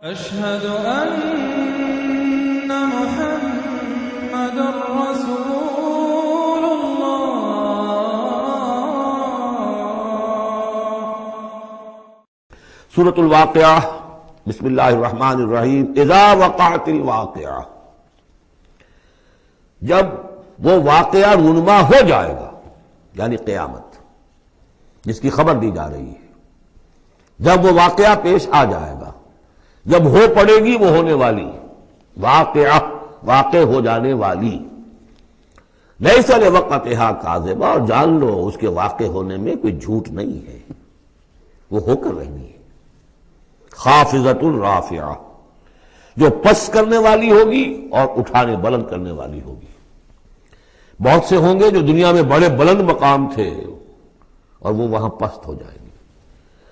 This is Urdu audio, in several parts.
أشهد أن محمد رسول الله۔ سورۃ الواقعہ، بسم اللہ الرحمن الرحیم۔ اذا وقعت الواقعہ، جب وہ واقعہ رونما ہو جائے گا، یعنی قیامت جس کی خبر دی جا رہی ہے، جب وہ واقعہ پیش آ جائے گا، جب ہو پڑے گی وہ ہونے والی واقعہ، واقع ہو جانے والی، لیس لوقتھا کاذبہ، اور جان لو اس کے واقع ہونے میں کوئی جھوٹ نہیں ہے، وہ ہو کر رہنی ہے۔ خافضۃ رافعہ، جو پس کرنے والی ہوگی اور اٹھانے بلند کرنے والی ہوگی۔ بہت سے ہوں گے جو دنیا میں بڑے بلند مقام تھے اور وہ وہاں پست ہو جائیں گے،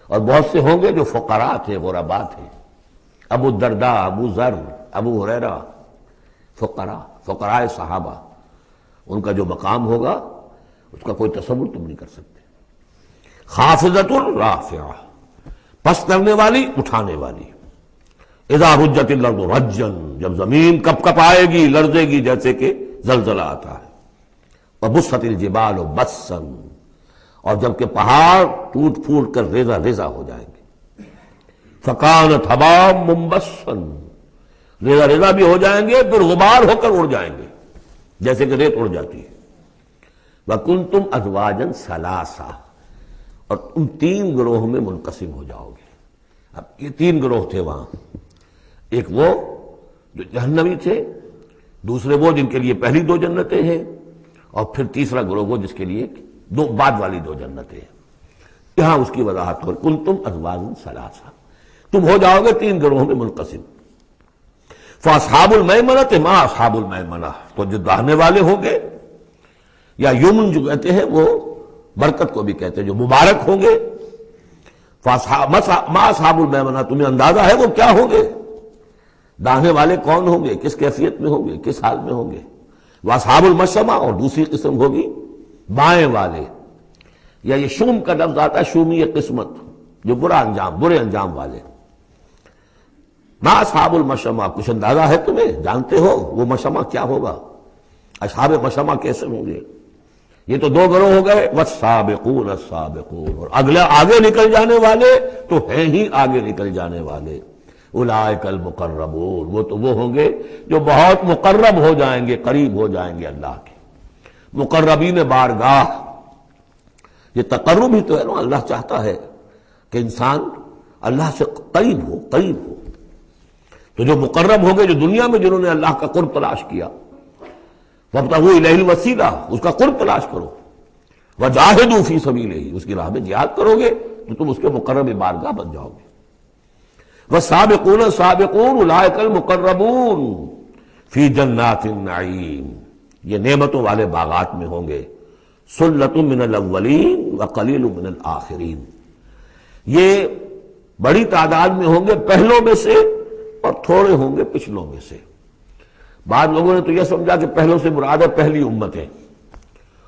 اور بہت سے ہوں گے جو فقراء تھے، غرباء تھے، ابو الدرداء، ابو ذر، ابو ہریرہ، فقراء صحابہ، ان کا جو مقام ہوگا اس کا کوئی تصور تم نہیں کر سکتے۔ خافضۃ رافعہ، پس کرنے والی، اٹھانے والی۔ اذا رجت الارض رجا، جب زمین کپ کپ آئے گی، لرزے گی جیسے کہ زلزلہ آتا ہے۔ وبست الجبال بسا، اور جب کہ پہاڑ ٹوٹ پھوٹ کر ریزہ ریزہ ہو جائیں گے۔ فکانت ہباء منبثا، ریزہ ریزہ بھی ہو جائیں گے، پھر غبار ہو کر اڑ جائیں گے جیسے کہ ریت اڑ جاتی ہے۔ وکنتم ازواجا ثلاثا، اور تم تین گروہ میں منقسم ہو جاؤ گے۔ اب یہ تین گروہ تھے وہاں، ایک وہ جو جہنمی تھے، دوسرے وہ جن کے لیے پہلی دو جنتیں ہیں، اور پھر تیسرا گروہ وہ جس کے لیے دو بعد والی دو جنتیں ہیں۔ یہاں اس کی وضاحت ہو، کنتم ازواجا ثلاثا، تم ہو جاؤ گے تین گروہوں میں منقسم۔ فاصحاب المیمنۃ ما اصحاب المیمنہ، تو جو داہنے والے ہوں گے، یا یمن جو کہتے ہیں وہ برکت کو بھی کہتے ہیں، جو مبارک ہوں گے۔ ما اصحاب المیمنہ، تمہیں اندازہ ہے وہ کیا ہوں گے؟ داہنے والے کون ہوں گے، کس کیفیت میں ہوں گے، کس حال میں ہوں گے؟ واصحاب المشأمہ، اور دوسری قسم ہوگی بائیں والے، یا یہ شوم کا لفظ آتا ہے، شومی قسمت، جو برے انجام والے۔ ما اصحاب المشأمہ، کچھ اندازہ ہے تمہیں، جانتے ہو وہ مشأمہ کیا ہوگا؟ اصحاب مشأمہ کیسے ہوں گے؟ یہ تو دو گروہ ہو گئے، والسابقون السابقون، اور آگے نکل جانے والے تو ہیں ہی آگے نکل جانے والے۔ اولئک المقربون، وہ تو وہ ہوں گے جو بہت مقرب ہو جائیں گے، قریب ہو جائیں گے اللہ کے۔ مقربین بارگاہ، یہ تقرب ہی تو ہے نا، اللہ چاہتا ہے کہ انسان اللہ سے قریب ہو۔ تو جو مقرب ہو گئے، جو دنیا میں جنہوں نے اللہ کا قرب تلاش کیا، وابتغوا الیہ الوسیلہ، اس کا قرب تلاش کرو، وجاہدوا فی سبیلہ، اس کی راہ میں جہاد کرو گے تو تم اس کے مقرب بارگاہ بن جاؤ گے۔ والسابقون السابقون اولئک المقربون فی جنات النعیم، یہ نعمتوں والے باغات میں ہوں گے۔ سلۃ من الاولین وقلیل من الآخرین، یہ بڑی تعداد میں ہوں گے پہلوں میں سے، اور تھوڑے ہوں گے پچھلوں میں سے۔ بعض لوگوں نے تو یہ سمجھا کہ پہلوں سے مراد ہے پہلی امتیں،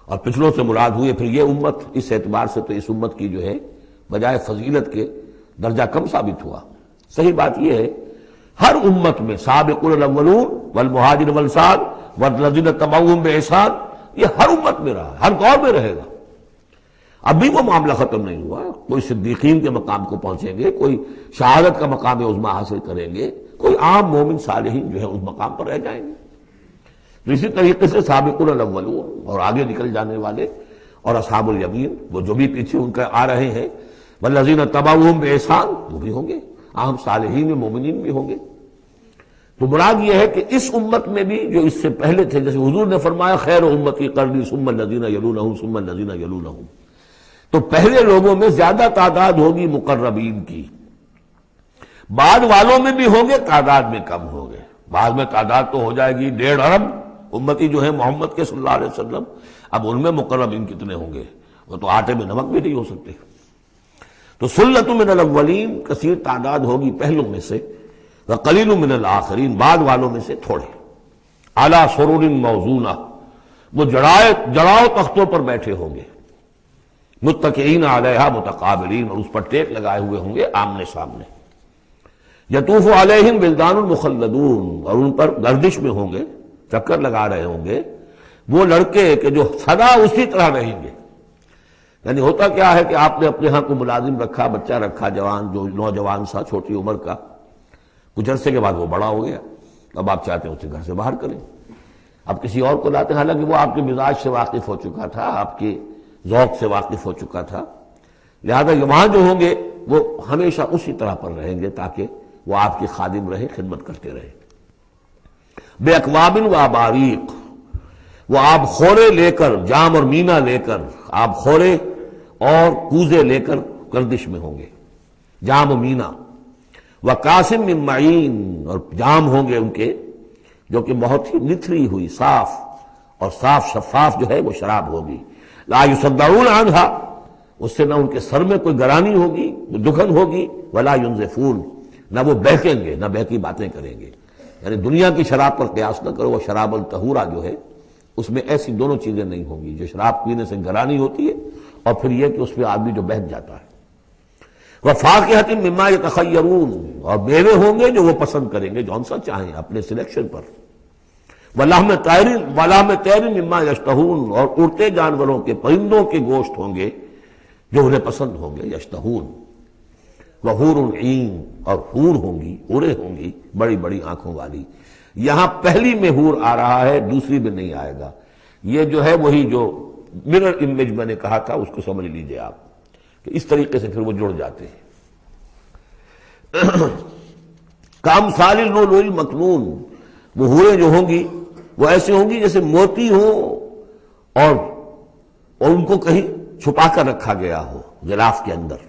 اور پچھلوں سے مراد ہوئی پھر یہ امت۔ اس اعتبار سے تو اس امت کی جو ہے بجائے فضیلت کے درجہ کم ثابت ہوا۔ صحیح بات یہ ہے، ہر امت میں سابقون الاولون والمہاجرون والانصار والذین اتبعوہم بإحسان، یہ ہر امت میں رہا، ہر دور میں رہے گا۔ ابھی وہ معاملہ ختم نہیں ہوا، کوئی صدیقین کے مقام کو پہنچیں گے، کوئی شہادت کا مقام عظمیٰ حاصل کریں گے، کوئی عام مومن صالحین جو ہے اس مقام پر رہ جائیں گے۔ تو اسی طریقے سے سابقون الاولون، اور آگے نکل جانے والے، اور اصحاب الیمین، وہ جو بھی پیچھے ان کے آ رہے ہیں، والذین اتبعوہم بإحسان، وہ بھی ہوں گے، عام صالحین میں مومنین بھی ہوں گے۔ تو مراد یہ ہے کہ اس امت میں بھی جو اس سے پہلے تھے، جیسے حضور نے فرمایا خیر امتی قرنی ثم الذین یلونہم ثم الذین یلونہم، تو پہلے لوگوں میں زیادہ تعداد ہوگی مقربین کی، بعد والوں میں بھی ہوں گے، تعداد میں کم ہوں گے۔ بعد میں تعداد تو ہو جائے گی 1.5 ارب امتی جو ہے محمد کے صلی اللہ علیہ وسلم، اب ان میں مقربین کتنے ہوں گے؟ وہ تو آٹے میں نمک بھی نہیں ہو سکتے۔ تو سلۃ من الاولین، کثیر تعداد ہوگی پہلوں میں سے، وقلیل من الآخرین، بعد والوں میں سے تھوڑے۔ علی سرر موضونہ، وہ جڑاؤ تختوں پر بیٹھے ہوں گے، متکئین علیہا متقابلین، اور اس پر ٹیک لگائے ہوئے ہوں گے آمنے سامنے۔ یطوف علیہم ولدان مخلدون، اور ان پر گردش میں ہوں گے، چکر لگا رہے ہوں گے وہ لڑکے کہ جو سدا اسی طرح رہیں گے۔ یعنی ہوتا کیا ہے کہ آپ نے اپنے ہاں کو ملازم رکھا، بچہ رکھا، جوان جو نوجوان سا چھوٹی عمر کا، کچھ عرصے کے بعد وہ بڑا ہو گیا، اب آپ چاہتے ہیں اسے گھر سے باہر کریں، اب کسی اور کو لاتے ہیں، حالانکہ وہ آپ کے مزاج سے واقف ہو چکا تھا، آپ کے ذوق سے واقف ہو چکا تھا، لہذا وہاں جو ہوں گے وہ ہمیشہ اسی طرح پر رہیں گے تاکہ وہ آپ کی خادم رہے، خدمت کرتے رہے۔ بے اکواب و اباریق، وہ آب خورے لے کر، جام اور مینا لے کر، آب خورے اور کوزے لے کر گردش میں ہوں گے، جام و مینا، وقاسم من معین، اور جام ہوں گے ان کے جو کہ بہت ہی نتھری ہوئی، صاف اور صاف شفاف جو ہے وہ شراب ہوگی، لا یصدعون عنہا، اس سے نہ ان کے سر میں کوئی گرانی ہوگی، دکھن ہوگی، ولا ینزفون، نہ وہ بہکیں گے، نہ بہکی باتیں کریں گے۔ یعنی دنیا کی شراب پر قیاس نہ کرو، وہ شراب الطہورہ جو ہے اس میں ایسی دونوں چیزیں نہیں ہوں گی، جو شراب پینے سے گرانی ہوتی ہے اور پھر یہ کہ اس میں آدمی جو بہک جاتا ہے۔ وَفَاكِهَةٍ مِّمَّا يَتَخَيَّرُونَ، اور میوے ہوں گے جو وہ پسند کریں گے، جون سا چاہیں اپنے سلیکشن پر۔ وَلَحْمِ طَيْرٍ مِّمَّا يَشْتَهُونَ، اور اڑتے جانوروں کے، پرندوں کے گوشت ہوں گے جو انہیں پسند ہوں گے، یشتہون۔ وَحُورٌ عِین، اور حور ہوں گی، حوریں ہوں گی بڑی بڑی آنکھوں والی۔ یہاں پہلی میں حور آ رہا ہے، دوسری میں نہیں آئے گا، یہ جو ہے وہی جو مرر امیج میں نے کہا تھا اس کو سمجھ لیجئے آپ، کہ اس طریقے سے پھر وہ جڑ جاتے ہیں۔ کامثال اللؤلؤ المکنون، وہ حوریں جو ہوں گی وہ ایسے ہوں گی جیسے موتی ہوں اور ان کو کہیں چھپا کر رکھا گیا ہو غلاف کے اندر۔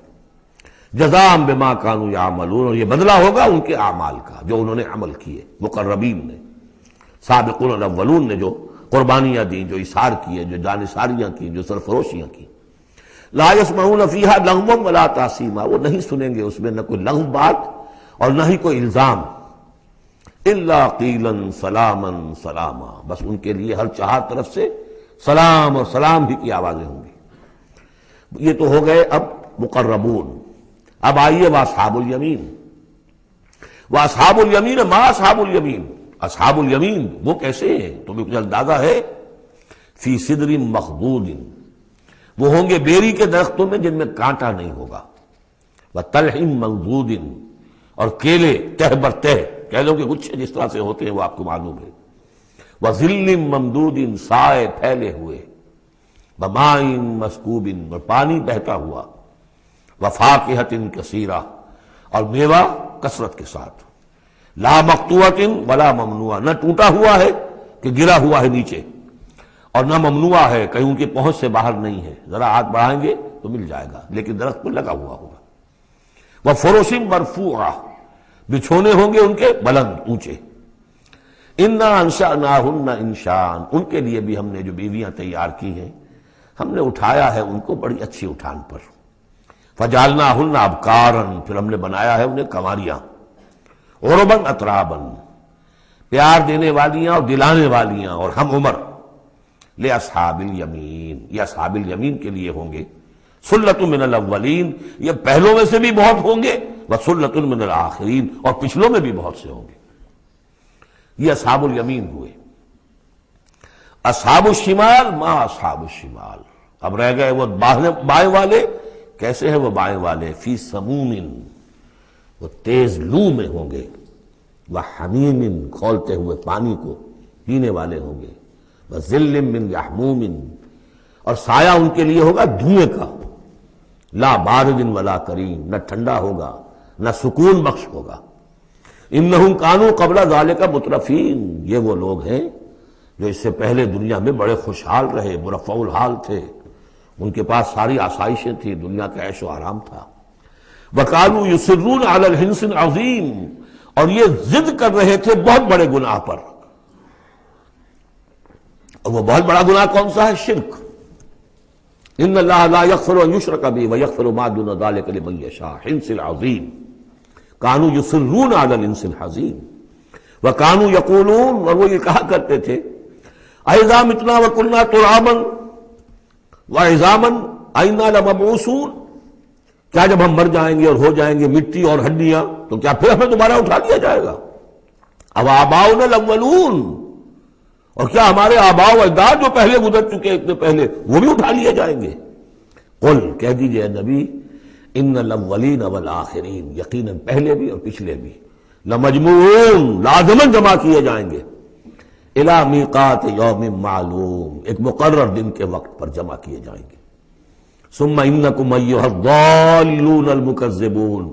جزاء بما كانوا يعملون، اور یہ بدلہ ہوگا ان کے اعمال کا جو انہوں نے عمل کیے، مقربین نے، سابقون الاولون نے جو قربانیاں دیں، جو اثار کیے، جو جانثاریاں کی، جو سرفروشیاں کی۔ لا يسمعون فيها لغوا ولا تاثیما، وہ نہیں سنیں گے اس میں نہ کوئی لغو بات اور نہ ہی کوئی الزام۔ الا قیلا سلاما سلاما، بس ان کے لیے ہر چہار طرف سے سلام اور سلام ہی کی آوازیں ہوں گی۔ یہ تو ہو گئے اب مقربون۔ اب آئیے واصحاب الیمین۔ واصحاب الیمین، ما اصحاب الیمین، اصحاب الیمین وہ کیسے ہیں تمہیں کچھ اندازہ ہے؟ فی صدر مخضود، وہ ہوں گے بیری کے درختوں میں جن میں کانٹا نہیں ہوگا، وطلح منضود، اور کیلے تہ بر تہ، کیلوں کے گچھے جس طرح سے ہوتے ہیں وہ آپ کو معلوم ہے، وظل ممدود، سائے پھیلے ہوئے، وماء مسکوب، اور پانی بہتا ہوا، وفاکہۃ کثیرہ، اور میوہ کثرت کے ساتھ، لا مقطوعۃ ولا ممنوعہ، نہ ٹوٹا ہوا ہے کہ گرا ہوا ہے نیچے، اور نہ ممنوع ہے کہیں ان کی پہنچ سے باہر نہیں ہے، ذرا ہاتھ بڑھائیں گے تو مل جائے گا لیکن درخت پر لگا ہوا ہوگا۔ وفرش مرفوعہ، بچھونے ہوں گے ان کے بلند اونچے۔ انا انشأناہن انشاء، ان کے لیے بھی ہم نے جو بیویاں تیار کی ہیں ہم نے اٹھایا ہے ان کو بڑی اچھی اٹھان پر۔ فجعلناہن ابکارا، پھر ہم نے بنایا ہے انہیں کنواریاں، عرباً اتراباً، پیار دینے والیاں اور دلانے والیاں اور ہم عمر، لأصحاب الیمین، یہ اصحاب الیمین کے لیے ہوں گے، سلۃ من الاولین، یہ پہلوں میں سے بھی بہت ہوں گے، وسلۃ من الآخرین، اور پچھلوں میں بھی بہت سے ہوں گے۔ یہ اصحاب الیمین ہوئے۔ اصحاب الشمال، ما اصحاب الشمال، اب رہ گئے وہ بائیں والے، کیسے ہیں وہ بائیں والے؟ فی سموم، وہ تیز لو میں ہوں گے، وحمیم، کھولتے ہوئے پانی کو پینے والے ہوں گے، وظل من یحموم، اور سایہ ان کے لیے ہوگا دھوئیں کا، لا بارد ولا کریم، نہ ٹھنڈا ہوگا نہ سکون بخش ہوگا۔ انہم کانوا قبل ذالک مترفین، یہ وہ لوگ ہیں جو اس سے پہلے دنیا میں بڑے خوشحال رہے، مرفع الحال تھے، ان کے پاس ساری آسائشیں تھیں، دنیا کا عیش و آرام تھا۔ وَكَانُوا يُصِرُّونَ عَلَى الْحِنْثِ الْعَظِيمِ، اور یہ ضد کر رہے تھے بہت بڑے گناہ پر، اور وہ بہت بڑا گناہ کون سا ہے؟ شرک۔ ان اللہ لا یغفر ان یشرک بہ ویغفر ما دون ذلک لمن یشاء، حنث العظیم، کانوا یصرون علی الانس الحزین، وکانوا یقولون، اور وہ یہ کہا کرتے تھے، اذا متنا وکنا ترابا وعظاما ائنا لمبعوثون، کیا جب ہم مر جائیں گے اور ہو جائیں گے مٹی اور ہڈیاں تو کیا پھر ہمیں دوبارہ اٹھا لیا جائے گا؟ اب آباؤنا الاولون، اور کیا ہمارے آباء و اجداد جو پہلے گزر چکے اتنے پہلے وہ بھی اٹھا لیے جائیں گے؟ قل، کہہ دیجئے اے نبی، ان الاولین والآخرین، یقیناً پہلے بھی اور پچھلے بھی، لمجموعون، لازماً جمع کیے جائیں گے، الی میقات یوم معلوم، ایک مقرر دن کے وقت پر جمع کیے جائیں گے۔ ثم انکم ایھا الضالون المکذبون،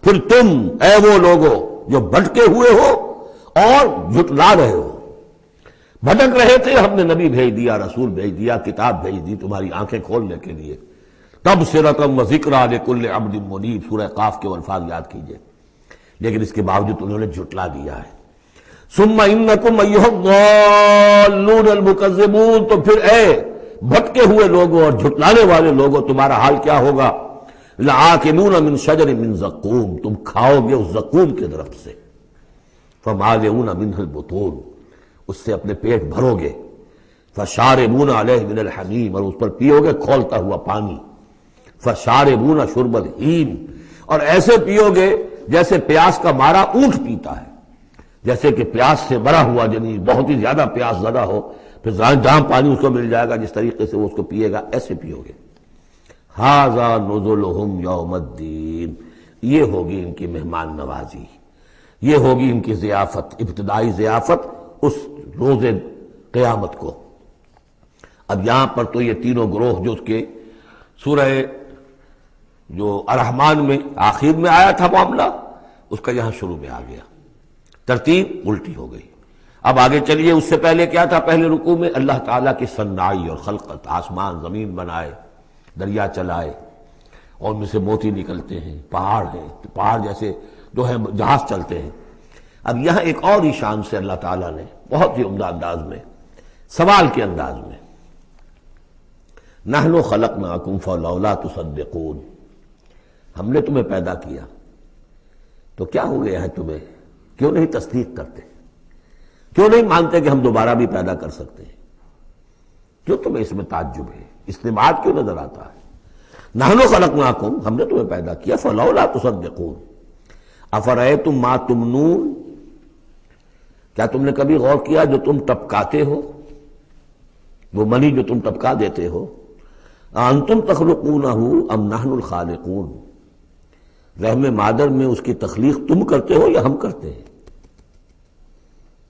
پھر تم اے وہ لوگو جو بھٹکے ہوئے ہو اور جھٹلا رہے ہو۔ بھٹک رہے تھے، ہم نے نبی بھیج دیا، رسول بھیج دیا، کتاب بھیج دی تمہاری آنکھیں کھولنے کے لیے۔ تبصرۃ و ذکریٰ لکل عبد منیب، سورہ قاف کے الفاظ یاد کیجئے، لیکن اس کے باوجود انہوں نے جھٹلا دیا ہے۔ ثم انکم ایھا الضالون المکذبون، تو پھر اے بھٹکے ہوئے لوگوں اور جھٹلانے والے لوگوں، تمہارا حال کیا ہوگا؟ لآکلون من شجر من زقوم، تم کھاؤ گے اس زقوم کے درخت سے، فمالئون منہ البطون، اس سے اپنے پیٹ بھرو گے، فشاربون علیہ من الحمیم، اور اس پر پیو گے کھولتا ہوا پانی، فشاربون شرب الہیم، اور ایسے پیو گے جیسے پیاس کا مارا اونٹ پیتا ہے، جیسے کہ پیاس سے مرا ہوا جنی بہت ہی زیادہ پیاس زدہ ہو، پھر جہاں پانی اس کو مل جائے گا جس طریقے سے وہ اس کو پیے گا، ایسے پیو گے۔ ھذا نزلہم یوم الدین، یہ ہوگی ان کی مہمان نوازی، یہ ہوگی ان کی ضیافت، ابتدائی ضیافت اس روز قیامت کو۔ اب یہاں پر تو یہ تینوں گروہ جو اس کے سورہ جو الرحمن میں آخر میں آیا تھا معاملہ، اس کا یہاں شروع میں آ گیا، ترتیب الٹی ہو گئی۔ اب آگے چلیے، اس سے پہلے کیا تھا؟ پہلے رکوع میں اللہ تعالیٰ کی صنعائی اور خلقت، آسمان زمین بنائے، دریا چلائے اور ان میں سے موتی نکلتے ہیں، پہاڑ ہیں، پہاڑ جیسے جو ہے جہاز چلتے ہیں۔ اب یہاں ایک اور ہی شان سے اللہ تعالیٰ نے بہت ہی عمدہ انداز میں، سوال کے انداز میں، نحن خلقناکم فلولا تصدقون، ہم نے تمہیں پیدا کیا تو کیا ہو گیا ہے تمہیں، کیوں نہیں تصدیق کرتے، کیوں نہیں مانتے کہ ہم دوبارہ بھی پیدا کر سکتے ہیں، کیوں تمہیں اس میں تعجب ہے، استبعاد کیوں نظر آتا ہے؟ نحن خلقناکم، ہم نے تمہیں پیدا کیا، فلولا تصدقون افرأیتم ما تمنون، کیا تم نے کبھی غور کیا جو تم ٹپکاتے ہو، وہ منی جو تم ٹپکا دیتے ہو؟ انتم تخلقونہ ام نحن الخالقون، رحم مادر میں اس کی تخلیق تم کرتے ہو یا ہم کرتے ہیں؟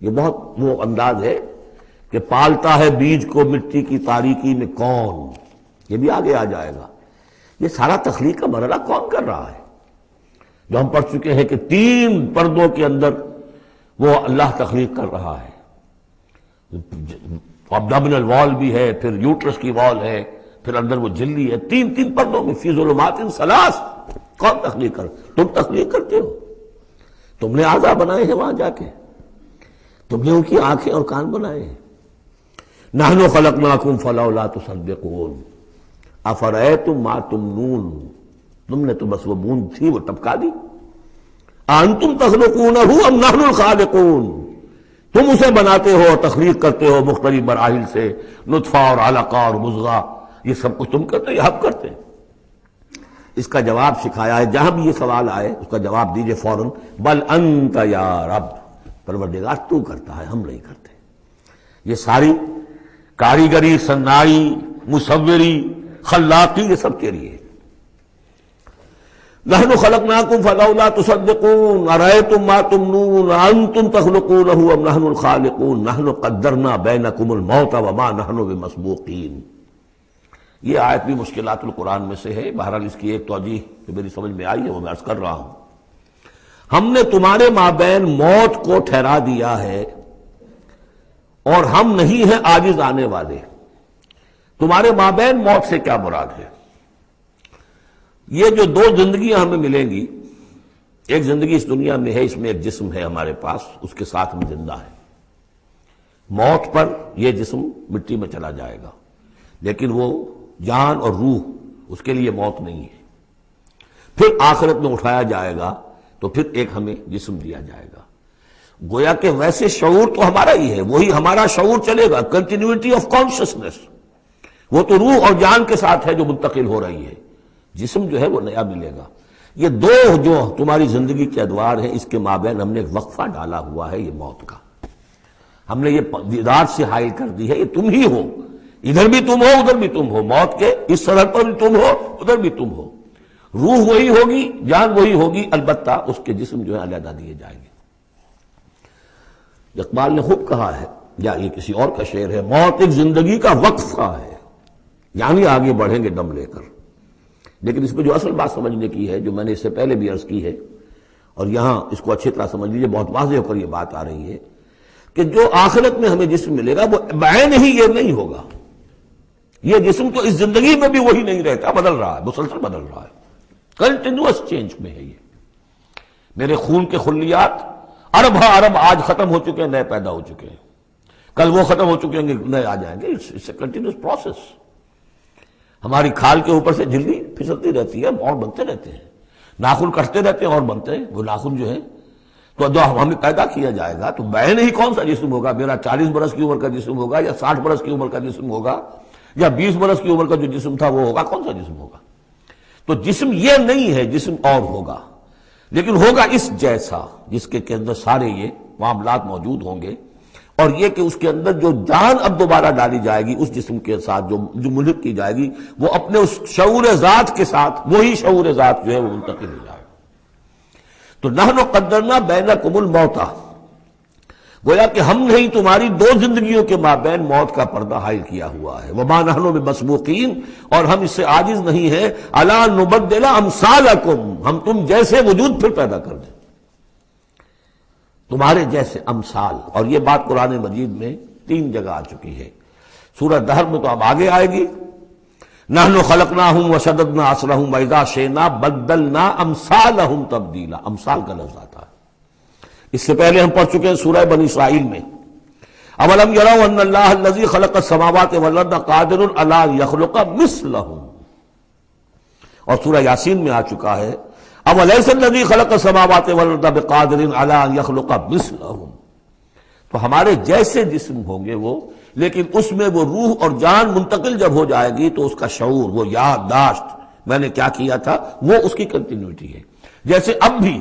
یہ بہت وہ انداز ہے کہ پالتا ہے بیج کو مٹی کی تاریکی میں کون، یہ بھی آگے آ جائے گا۔ یہ سارا تخلیق کا مرحلہ کون کر رہا ہے؟ جو ہم پڑھ چکے ہیں کہ 3 پردوں کے اندر وہ اللہ تخلیق کر رہا ہے، ابڈومینل وال بھی ہے، پھر یوٹرس کی وال ہے، پھر اندر وہ جھلی ہے، 3 پردوں میں، فی ظلمات ثلاث، کون تخلیق کر؟ تم تخلیق کرتے ہو، تم نے اعضاء بنائے ہیں وہاں جا کے، تم نے ان کی آنکھیں اور کان بنائے ہیں۔ نحن خلقناکم فلولا تصدقون افرأیتم ما تمنون، تم نے تو بس وہ بوند تھی وہ ٹپکا دی۔ انتم تخلقونہ ام نحن الخالقون، تم اسے بناتے ہو اور تخلیق کرتے ہو مختلف مراحل سے، نطفہ اور علقہ اور مضغہ، یہ سب کچھ تم کرتے ہو یا ہم کرتے ہیں؟ اس کا جواب سکھایا ہے، جہاں بھی یہ سوال آئے اس کا جواب دیجئے فوراً، بل انت یا رب، پروردگار تو کرتا ہے، ہم نہیں کرتے۔ یہ ساری کاریگری، صنائی، مصوری، خلاقی، یہ سب تیری ہے۔ نحن خلقناکم فلولا تصدقون ارأیتم ما تمنون انتم تخلقونہ ام نحن الخالقون نحن قدرنا بینکم الموت وما نحن بمسبوقین۔ یہ آیت بھی مشکلات القرآن میں سے ہے، بہرحال اس کی ایک توجیہ جو میری سمجھ میں آئی ہے وہ میں عرض کر رہا ہوں۔ ہم نے تمہارے مابین موت کو ٹھہرا دیا ہے اور ہم نہیں ہیں عاجز آنے والے۔ تمہارے مابین موت سے کیا مراد ہے؟ یہ جو 2 زندگیاں ہمیں ملیں گی، ایک زندگی اس دنیا میں ہے، اس میں ایک جسم ہے ہمارے پاس، اس کے ساتھ ہم زندہ ہیں۔ موت پر یہ جسم مٹی میں چلا جائے گا، لیکن وہ جان اور روح، اس کے لیے موت نہیں ہے۔ پھر آخرت میں اٹھایا جائے گا تو پھر ایک ہمیں جسم دیا جائے گا، گویا کہ ویسے شعور تو ہمارا ہی ہے، وہی ہمارا شعور چلے گا، کنٹینیوٹی آف کانشسنس، وہ تو روح اور جان کے ساتھ ہے جو منتقل ہو رہی ہے۔ جسم جو ہے وہ نیا ملے گا۔ یہ دو جو تمہاری زندگی کے ادوار ہیں، اس کے مابین ہم نے ایک وقفہ ڈالا ہوا ہے، یہ موت کا۔ ہم نے یہ ذات سے حائل کر دی ہے، یہ تم ہی ہو، ادھر بھی تم ہو ادھر بھی تم ہو، موت کے اس سرحد پر بھی تم ہو ادھر بھی تم ہو۔ روح وہی ہوگی، جان وہی ہوگی، البتہ اس کے جسم جو ہے علیحدہ دیے جائیں گے۔ اقبال نے خوب کہا ہے، یا یہ کسی اور کا شعر ہے، موت ایک زندگی کا وقفہ ہے، یعنی آگے بڑھیں گے دم لے کر۔ لیکن اس میں جو اصل بات سمجھنے کی ہے، جو میں نے اس سے پہلے بھی عرض کی ہے، اور یہاں اس کو اچھی طرح سمجھ لیجیے، بہت واضح ہو کر یہ بات آ رہی ہے کہ جو آخرت میں ہمیں جسم ملے گا وہ بعین ہی یہ نہیں ہوگا۔ یہ جسم تو اس زندگی میں بھی وہی نہیں رہتا، بدل رہا ہے، مسلسل بدل رہا ہے، کنٹینیوس چینج میں ہے۔ یہ میرے خون کے خلیات ارب ارب آج ختم ہو چکے ہیں، نئے پیدا ہو چکے ہیں، کل وہ ختم ہو چکے ہیں، نئے آ جائیں گے۔ It's a continuous process. ہماری کھال کے اوپر سے جھلی پھسلتی رہتی ہے، اور بنتے رہتے ہیں، ناخن کٹتے رہتے ہیں اور بنتے ہیں وہ ناخن جو ہے۔ تو جو ہمیں پیدا کیا جائے گا تو بعین ہی کون سا جسم ہوگا؟ میرا 40 برس کی عمر کا جسم ہوگا، یا 60 برس کی عمر کا جسم ہوگا، یا 20 برس کی عمر کا جو جسم تھا وہ ہوگا؟ کون سا جسم ہوگا؟ تو جسم یہ نہیں ہے، جسم اور ہوگا، لیکن ہوگا اس جیسا، جس کے اندر سارے یہ معاملات موجود ہوں گے، اور یہ کہ اس کے اندر جو جان اب دوبارہ ڈالی جائے گی اس جسم کے ساتھ، جو ملک کی جائے گی، وہ اپنے اس شعور ذات کے ساتھ، وہی شعور ذات جو ہے وہ منتقل ہو جائے۔ تو نحن قدرنا بینکم الموت، گویا کہ ہم نے ہی تمہاری دو زندگیوں کے مابین موت کا پردہ حائل کیا ہوا ہے۔ وما نحن بمسبوقین، اور ہم اس سے عاجز نہیں ہیں، الا نبدل امثالکم، ہم تم جیسے وجود پھر پیدا کر دیں، تمہارے جیسے امثال۔ اور یہ بات قرآن مجید میں 3 جگہ آ چکی ہے، سورہ دہر میں تو اب آگے آئے گی، نحن خلقناہم وشددنا اسرہم واذا شئنا بدلنا امثالہم تبدیلا، امثال کا لفظ آتا ہے۔ اس سے پہلے ہم پڑھ چکے ہیں سورہ بنی اسرائیل میں، اولم یروا ان اللہ الذی خلق السماوات والارض قادر علی ان یخلق مثلہم، اور سورہ یاسین میں آ چکا ہے اولیس الذی خلق السماوات والارض بقادر علی ان یخلق مثلہم۔ تو ہمارے جیسے جسم ہوں گے وہ، لیکن اس میں وہ روح اور جان منتقل جب ہو جائے گی تو اس کا شعور، وہ یادداشت میں نے کیا کیا تھا، وہ اس کی کنٹینیوٹی ہے۔ جیسے اب بھی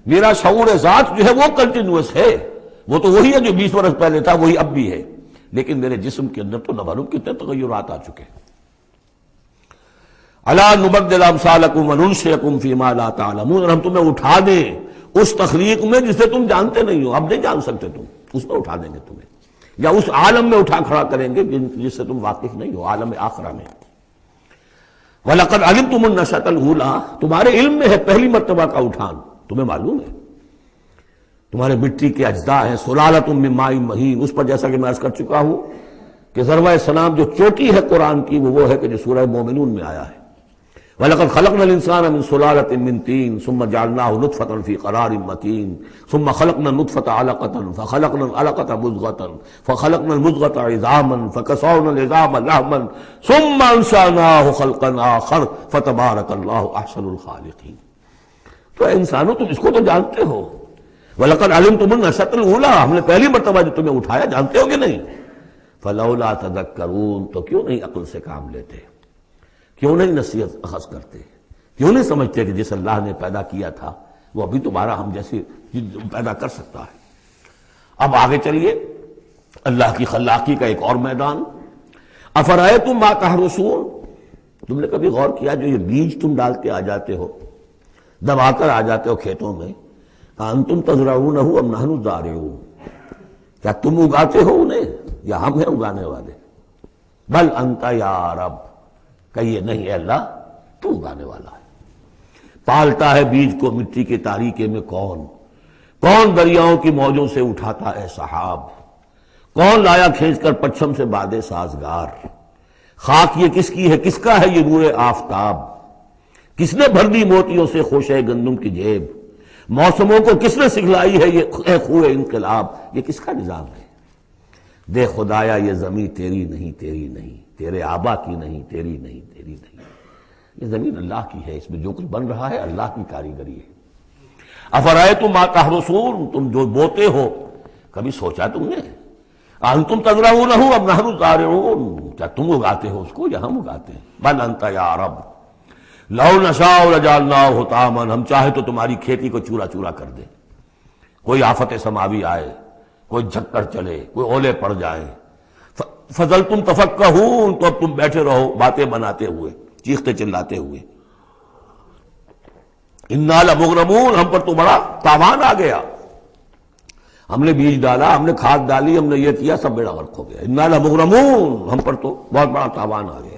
میرا شعور ذات جو ہے وہ کنٹینیوس ہے، وہ تو وہی ہے جو 20 برس پہلے تھا، وہی اب بھی ہے، لیکن میرے جسم کے اندر تو نہ معلوم کتنے تغیرات آ چکے ہیں۔ الا نبدل امثالکم وننشئکم فیما لا تعلمون، اور ہم تمہیں اٹھا دیں اس تخلیق میں جسے تم جانتے نہیں ہو، اب نہیں جان سکتے تم، اس میں اٹھا دیں گے تمہیں، یا اس عالم میں اٹھا کھڑا کریں گے جس سے تم واقف نہیں ہو، عالم آخرہ میں۔ وَلَقَدْ عَلِمْتُمُ النَّشْأَةَ الْأُولَىٰ، تمہارے علم میں ہے پہلی مرتبہ کا اٹھان، تمہیں معلوم ہے، تمہارے مٹی کے اجزاء ہیں، سلالۃ من ماء مہین، اس پر جیسا کہ میں عرض کر چکا ہوں کہ ذروہ سلام جو چوٹی ہے قرآن کی وہ ہے کہ جو سورہ مومنون میں آیا ہے، وَلَقَدْ خَلَقْنَا الْإِنسَانَ مِنْ سُلَالَةٍ مِنْ طِينٍ ثُمَّ جَعَلْنَاهُ نُطْفَةً فِي قَرَارٍ مَكِينٍ ثُمَّ خَلَقْنَا النُّطْفَةَ عَلَقَةً فَخَلَقْنَا الْعَلَقَةَ مُضْغَةً فَخَلَقْنَا الْمُضْغَةَ عِظَامًا فَكَسَوْنَا الْعِظَامَ لَحْمًا ثُمَّ أَنشَأْنَاهُ خَلْقًا آخَرَ فَتَبَارَكَ اللَّهُ أَحْسَنُ الْخَالِقِينَ۔ تو اے انسانوں تم اس کو تو جانتے ہو، وَلَقَدْ عَلِمْتُمُ النَّشْأَةَ الْأُولَىٰ، ہم نے پہلی مرتبہ جو تمہیں اٹھایا جانتے ہو کہ نہیں، فَلَوْلَا تَذَكَّرُونَ، تو کیوں نہیں عقل سے کام لیتے، کیوں نہیں نصیحت اخذ کرتے، کیوں نہیں سمجھتے کہ جس اللہ نے پیدا کیا تھا وہ ابھی تمہارا ہم جیسے پیدا کر سکتا ہے۔ اب آگے چلیے، اللہ کی خلاقی کا ایک اور میدان، افرأیتم ما تحرثون، تم نے کبھی غور کیا جو یہ بیج تم ڈال کے آ جاتے ہو، دبا کر آ جاتے ہو کھیتوں میں، انتم تزرعونہ ام نحن الزارعون، کیا تم اگاتے ہو انہیں یا ہم ہیں اگانے والے؟ بل انت یا رب، کہیے نہیں اے اللہ تو اگانے والا ہے۔ پالتا ہے بیج کو مٹی کے تاریکے میں کون دریاؤں کی موجوں سے اٹھاتا ہے سحاب، کون لایا کھینچ کر پچھم سے بادے سازگار، خاک یہ کس کی ہے، کس کا ہے یہ نور آفتاب، کس نے بھر دی موتیوں سے خوشے گندم کی جیب، موسموں کو کس نے سکھلائی ہے یہ خوئے انقلاب، یہ کس کا نظام ہے؟ دے خدایا یہ زمین تیری نہیں، تیری نہیں، تیرے آبا کی نہیں، تیری نہیں، تیری نہیں، یہ زمین اللہ کی ہے، اس میں جو کچھ بن رہا ہے اللہ کی کاریگری ہے۔ افرأیتم ما تحرثون، تم جو بوتے ہو کبھی سوچا تم نے، انتم تزرعونہ ام نحن الزارعون، کیا تم اگاتے ہو اس کو یا ہم اگاتے ہیں؟ بل انت یا رب، لو نشاء لجعلناہ حطاما، ہم چاہے تو تمہاری کھیتی کو چورا چورا کر دیں، کوئی آفت سماوی آئے، کوئی جھکڑ چلے، کوئی اولے پڑ جائیں، فظلتم تفکہون، تو اب تم بیٹھے رہو باتیں بناتے ہوئے، چیختے چلاتے ہوئے، انا لمغرمون، ہم پر تو بڑا تاوان آ گیا، ہم نے بیج ڈالا، ہم نے کھاد ڈالی، ہم نے یہ کیا، سب بیڑا غرق ہو گیا، انا لمغرمون، ہم پر تو بہت بڑا تاوان آ گیا،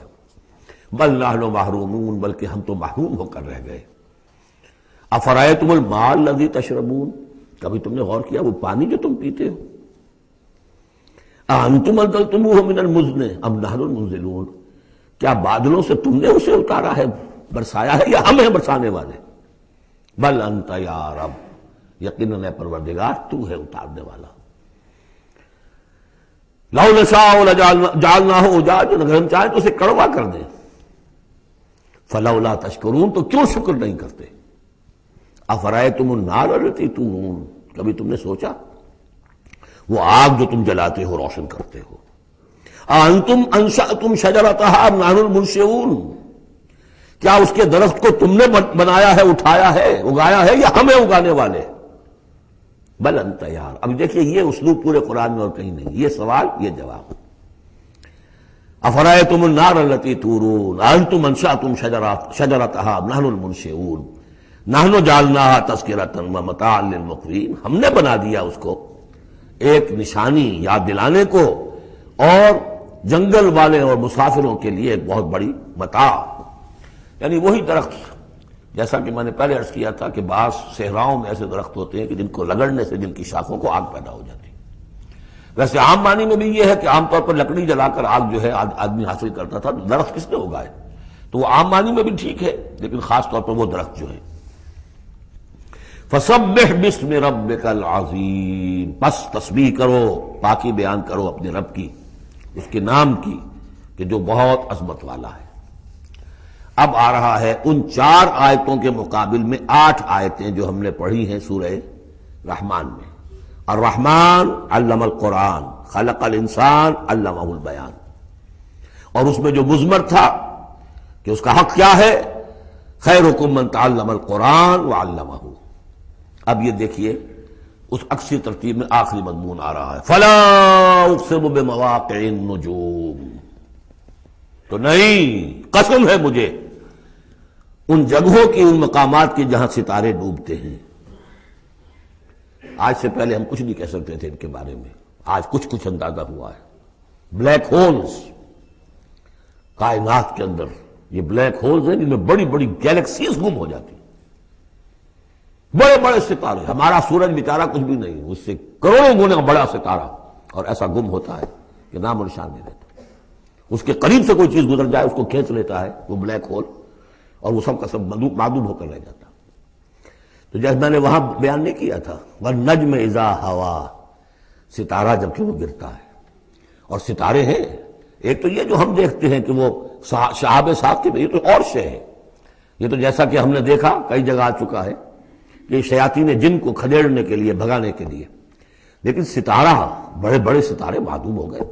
بل نحن محرومون، بلکہ ہم تو محروم ہو کر رہ گئے، افرأیتم الماء الذی تشربون، کبھی تم نے غور کیا وہ پانی جو تم پیتے ہو، اانتم انزلتموہ من المزن ام نحن المنزلون، کیا بادلوں سے تم نے اسے اتارا ہے، برسایا ہے، یا ہم ہیں برسانے والے، بل انت یا رب، یقیناً اے پروردگار تو ہے اتارنے والا، لو نشاء لجعلناہ اجاجا، اگر ہم چاہیں تو اسے کڑوا کر دیں، فلولا تشکرون، تو کیوں شکر نہیں کرتے، افرأیتم النار التی تورون، کبھی تم نے سوچا وہ آگ جو تم جلاتے ہو، روشن کرتے ہو، انتم انشأتم شجرتها ام نحن المنشئون، کیا اس کے درخت کو تم نے بنایا ہے، اٹھایا ہے، اگایا ہے، یا ہمیں اگانے والے، بل انت یار، اب دیکھیے یہ اسلوب پورے قرآن میں اور کہیں نہیں، یہ سوال یہ جواب، افرأیتم النار التی تورون انتم انشأتم شجرتها ام نحن المنشئون نحن جعلناها تذکرۃ ومتاعا للمقوین، ہم نے بنا دیا اس کو ایک نشانی یاد دلانے کو، اور جنگل والے اور مسافروں کے لیے ایک بہت بڑی متاع، یعنی وہی درخت جیسا کہ میں نے پہلے عرض کیا تھا کہ بعض صحراؤں میں ایسے درخت ہوتے ہیں کہ جن کو رگڑنے سے جن کی شاخوں کو آگ پیدا ہو جاتی ہے، ویسے عام معنی میں بھی یہ ہے کہ عام طور پر لکڑی جلا کر آگ جو ہے آدمی حاصل کرتا تھا، درخت کس نے اگائے، تو وہ عام معنی میں بھی ٹھیک ہے، لیکن خاص طور پر وہ درخت جو ہے، فسبح باسم ربک العظیم، پس تسبیح کرو، پاکی بیان کرو اپنے رب کی، اس کے نام کی کہ جو بہت عظمت والا ہے۔ اب آ رہا ہے ان 4 آیتوں کے مقابل میں 8 آیتیں جو ہم نے پڑھی ہیں سورہ رحمان میں، الرحمن علم القرآن خلق الانسان علمہ البیان، اور اس میں جو مضمر تھا کہ اس کا حق کیا ہے، خیرکم من تعلم القرآن وعلمہ، اب یہ دیکھیے اس اکثر ترتیب میں آخری مضمون آ رہا ہے، فلا اقسم بمواقع النجوم، تو نہیں، قسم ہے مجھے ان جگہوں کی، ان مقامات کی جہاں ستارے ڈوبتے ہیں۔ آج سے پہلے ہم کچھ نہیں کہہ سکتے تھے ان کے بارے میں، آج کچھ اندازہ ہوا ہے۔ بلیک ہولز کائنات کے اندر، یہ بلیک ہولز ہیں جن میں بڑی بڑی گیلیکسیز گم ہو جاتی ہیں، بڑے بڑے ستارے، ہمارا سورج بیچارہ کچھ بھی نہیں، اس سے کروڑوں گنا بڑا ستارہ، اور ایسا گم ہوتا ہے کہ نام و نشان نہیں رہتا، اس کے قریب سے کوئی چیز گزر جائے اس کو کھینچ لیتا ہے وہ بلیک ہول، اور وہ سب کا سب معدوم ہو کر رہ جاتا۔ تو جیسے میں نے وہاں بیان نہیں کیا تھا، وَالنَّجْمِ إِذَا هَوَىٰ، ستارہ جب کہ وہ گرتا ہے، اور ستارے ہیں، ایک تو یہ جو ہم دیکھتے ہیں کہ وہ شہاب ثاقب، یہ تو اور شے ہے، یہ تو جیسا کہ ہم نے دیکھا کئی جگہ آ چکا ہے کہ شیاطین جن کو کھدیڑنے کے لیے، بھگانے کے لیے، لیکن ستارہ، بڑے بڑے ستارے معدوم ہو گئے،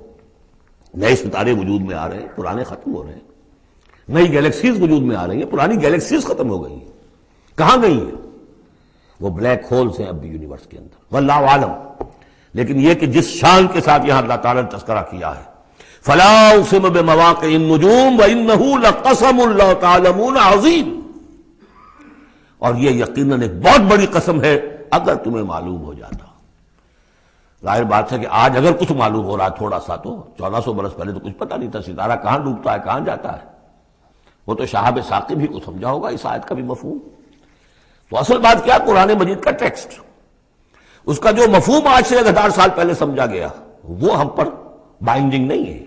نئے ستارے وجود میں آ رہے ہیں، پرانے ختم ہو رہے ہیں، نئی گیلیکسیز وجود میں آ رہی ہیں، پرانی گیلیکسیز ختم ہو گئی ہیں، کہاں گئی ہیں؟ وہ بلیک ہولز ہیں اب بھی یونیورس کے اندر، واللہ عالم۔ لیکن یہ کہ جس شان کے ساتھ یہاں اللہ تعالیٰ نے تذکرہ کیا ہے، فلا اقسم بمواقع النجوم وانہ لقسم لو تعلمون عظیم، اور یہ یقیناً ایک بہت بڑی قسم ہے اگر تمہیں معلوم ہو جاتا۔ ظاہر بات ہے کہ آج اگر کچھ معلوم ہو رہا ہے تھوڑا سا، تو 1400 برس پہلے تو کچھ پتہ نہیں تھا ستارہ کہاں ڈوبتا ہے کہاں جاتا ہے، وہ تو شہاب ثاقب ہی کو سمجھا ہوگا اس آیت کا بھی مفہوم۔ تو اصل بات کیا، قرآن مجید کا ٹیکسٹ، اس کا جو مفہوم آج سے 1000 سال پہلے سمجھا گیا وہ ہم پر بائنڈنگ نہیں ہے۔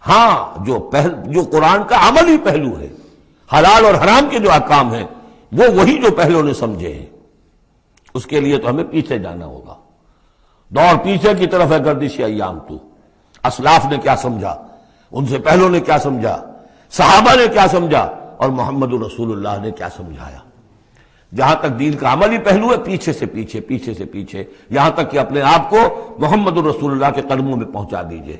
ہاں جو قرآن کا عملی پہلو ہے، حلال اور حرام کے جو احکام ہیں، وہ وہی جو پہلوں نے سمجھے ہیں، اس کے لیے تو ہمیں پیچھے جانا ہوگا، دور پیچھے کی طرف ہے گردش ایام تو، اسلاف نے کیا سمجھا، ان سے پہلوں نے کیا سمجھا، صحابہ نے کیا سمجھا، اور محمد رسول اللہ نے کیا سمجھایا۔ جہاں تک دین کا عملی پہلو ہے، پیچھے سے پیچھے، یہاں تک کہ اپنے آپ کو محمد رسول اللہ کے قدموں میں پہنچا دیجئے۔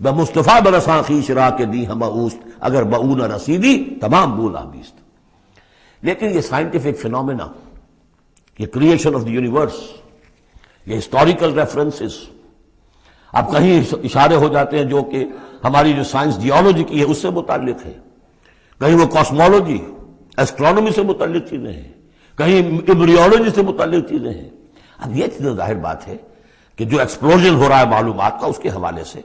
بمصطفیٰ برساں خویش را کے دی ہم اوست، اگر بؤ نہ رسیدی تمام بولا بیست۔ لیکن یہ سائنٹیفک فینومینا، یہ کریشن آف دی یونیورس، یہ ہسٹوریکل ریفرنسز، اب کہیں اشارے ہو جاتے ہیں جو کہ ہماری جو سائنس جیولوجی کی ہے اس سے متعلق ہے، کہیں وہ کاسمولوجی ایسٹرونومی سے متعلق چیزیں ہیں، کہیں ایمبریولوجی سے متعلق چیزیں ہیں۔ اب یہ چیز ظاہر بات ہے کہ جو ایکسپلوژن ہو رہا ہے معلومات کا، اس کے حوالے سے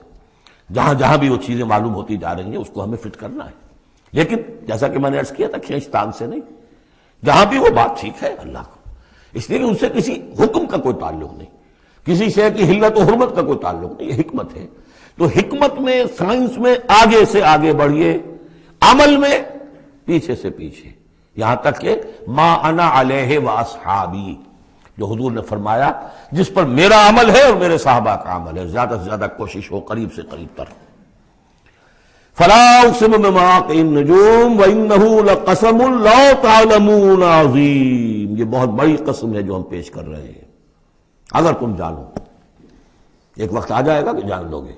جہاں جہاں بھی وہ چیزیں معلوم ہوتی جا رہی ہیں اس کو ہمیں فٹ کرنا ہے، لیکن جیسا کہ میں نے عرض کیا تھا کھینچتان سے نہیں، جہاں بھی وہ بات ٹھیک ہے اللہ کو، اس لیے کہ ان سے کسی حکم کا کوئی تعلق نہیں، کسی شے کی حلت و حرمت کا کوئی تعلق نہیں، یہ حکمت ہے۔ تو حکمت میں، سائنس میں آگے سے آگے بڑھیے، عمل میں پیچھے سے پیچھے، یہاں تک کہ ما انا علیہ واصحابی، جو حضور نے فرمایا جس پر میرا عمل ہے اور میرے صحابہ کا عمل ہے، زیادہ سے زیادہ کوشش ہو قریب سے قریب تر۔ فلا اقسم بمواقع النجوم وانه لقسم لو تعلمون عظیم، یہ بہت بڑی قسم ہے جو ہم پیش کر رہے ہیں، اگر تم جانو، ایک وقت آ جائے گا کہ جان لو گے۔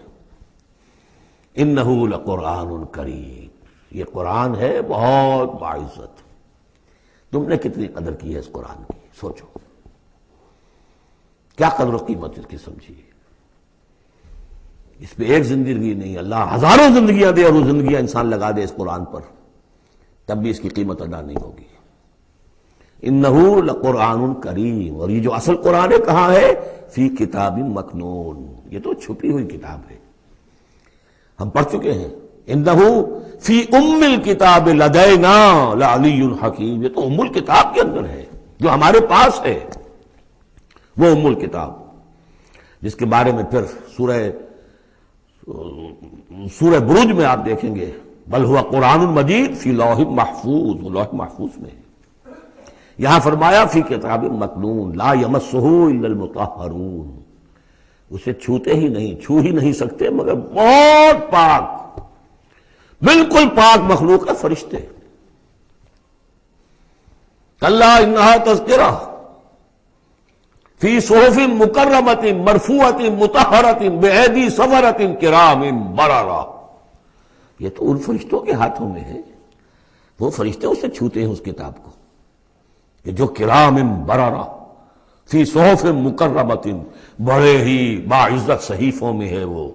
انہ لقرآن کریم، یہ قرآن ہے بہت باعزت۔ تم نے کتنی قدر کی ہے اس قرآن کی، سوچو کیا قدر و قیمت اس کی سمجھیے۔ اس پہ ایک زندگی نہیں، اللہ ہزاروں زندگیاں دے اور وہ زندگیاں انسان لگا دے اس قرآن پر، تب بھی اس کی قیمت ادا نہیں ہوگی۔ انہ لقرآن کریم، اور یہ جو اصل قرآن ہے کہاں ہے؟ فی کتاب مکنون، یہ تو چھپی ہوئی کتاب ہے، ہم پڑھ چکے ہیں۔ انہ فی ام الکتاب لدینا لعلی حکیم، یہ تو ام الکتاب کے اندر ہے جو ہمارے پاس ہے، وہ ام الکتاب جس کے بارے میں پھر سورہ بروج میں آپ دیکھیں گے بل ہوا قرآن مجید فی لوح محفوظ، وہ لوح محفوظ میں ہے۔ یہاں فرمایا فی کتاب مکنون لا یمسہ الا المطہرون، اسے چھوتے ہی نہیں، چھو ہی نہیں سکتے مگر بہت پاک، بالکل پاک مخلوق ہے، فرشتے۔ کلا انہا تذکرہ فی صحف مکرمۃ مرفوعۃ مطہرۃ بایدی سفرۃ کرام بررہ، یہ تو ان فرشتوں کے ہاتھوں میں ہے، وہ فرشتے اسے چھوتے ہیں اس کتاب کو، کہ جو کرام بررہ فی صحف مکرمۃ، بڑے ہی باعزت صحیفوں میں ہے وہ،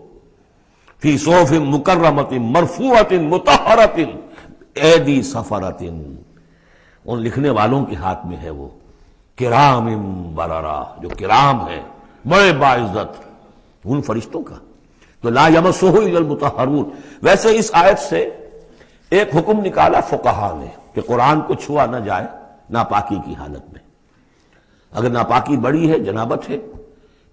فی صحف مکرمۃ مرفوعۃ مطہرۃ ایدی سفرۃ، ان لکھنے والوں کے ہاتھ میں ہے وہ، کرام بررہ، جو کرام ہے بڑے باعزت ان فرشتوں کا۔ تو لا یمسہ الا المطہرون۔ ویسے اس آیت سے ایک حکم نکالا فقہا نے کہ قرآن کو چھوا نہ جائے ناپاکی کی حالت میں، اگر ناپاکی بڑی ہے، جنابت ہے،